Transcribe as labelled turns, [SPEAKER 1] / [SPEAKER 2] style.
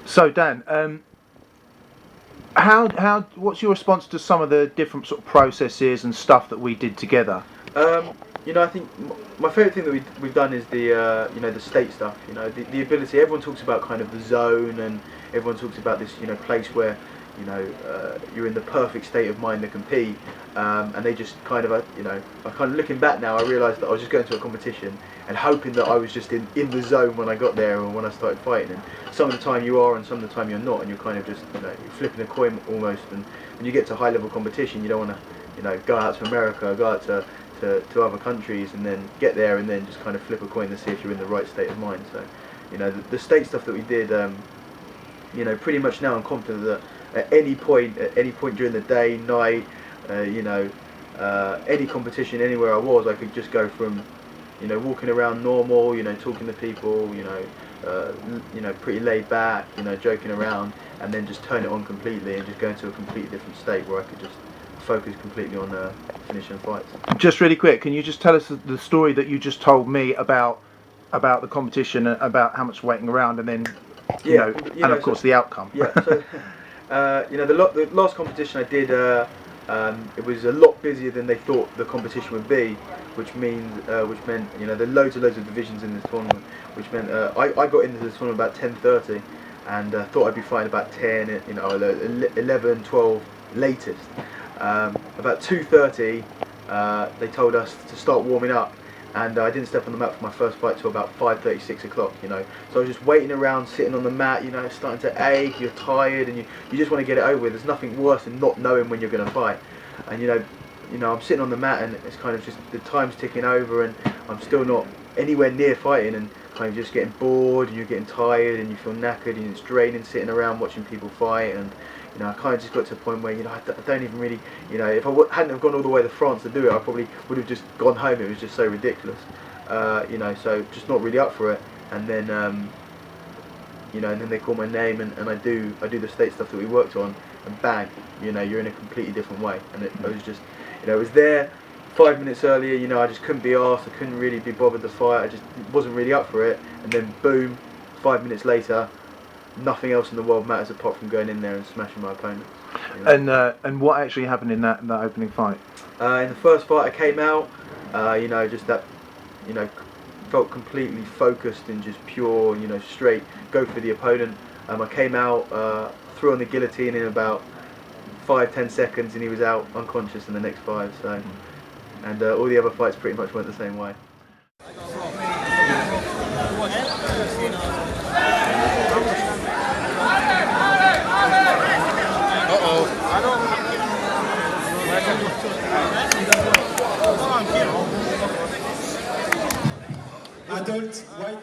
[SPEAKER 1] So Dan, what's your response to some of the different sort of processes and stuff that we did together?
[SPEAKER 2] I think my favourite thing that we've done is the the state stuff. The ability. Everyone talks about kind of the zone, and everyone talks about this place where you're in the perfect state of mind to compete, and they just kind of I kind of looking back now, I realised that I was just going to a competition and hoping that I was just in the zone when I got there or when I started fighting. And some of the time you are, and some of the time you're not, and you're kind of just you're flipping a coin almost. And when you get to high level competition, you don't want to go out to America, go out to other countries, and then get there and then just kind of flip a coin to see if you're in the right state of mind. So the state stuff that we did, pretty much now I'm confident that at any point during the day, night, any competition, anywhere I was, I could just go from walking around normal, talking to people, pretty laid back, joking around, and then just turn it on completely and just go into a completely different state where I could just focus completely on finishing fights.
[SPEAKER 1] Just really quick, can you just tell us the story that you just told me about the competition, about how much waiting around, and then of course the outcome?
[SPEAKER 2] Yeah. So the last competition I did, it was a lot busier than they thought the competition would be, which meant there are loads of divisions in this tournament, which meant I got into this tournament about 10:30, and thought I'd be fighting about 10, 11, 12 latest. About 2:30, they told us to start warming up, and I didn't step on the mat for my first fight till about 5:30, 6 o'clock. So I was just waiting around, sitting on the mat. Starting to ache. You're tired, and you just want to get it over with. There's nothing worse than not knowing when you're going to fight. And I'm sitting on the mat, and it's kind of just the time's ticking over, and I'm still not anywhere near fighting, and kind of just getting bored, and you're getting tired, and you feel knackered, and it's draining sitting around watching people fight. And I kind of just got to a point where I don't even really, if I hadn't have gone all the way to France to do it, I probably would have just gone home. It was just so ridiculous, so just not really up for it. And then and then they call my name, and I do the state stuff that we worked on, and bang, you're in a completely different way. And it was just, it was there 5 minutes earlier, I just couldn't be arsed, I couldn't really be bothered to fight, I just wasn't really up for it. And then boom, 5 minutes later, nothing else in the world matters apart from going in there and smashing my opponent.
[SPEAKER 1] And what actually happened in that opening fight?
[SPEAKER 2] In the first fight, I came out, just that, felt completely focused and just pure, straight, go for the opponent. I came out, threw on the guillotine in about 5-10 seconds, and he was out unconscious in the next 5. So, and all the other fights pretty much went the same way.
[SPEAKER 3] Adult white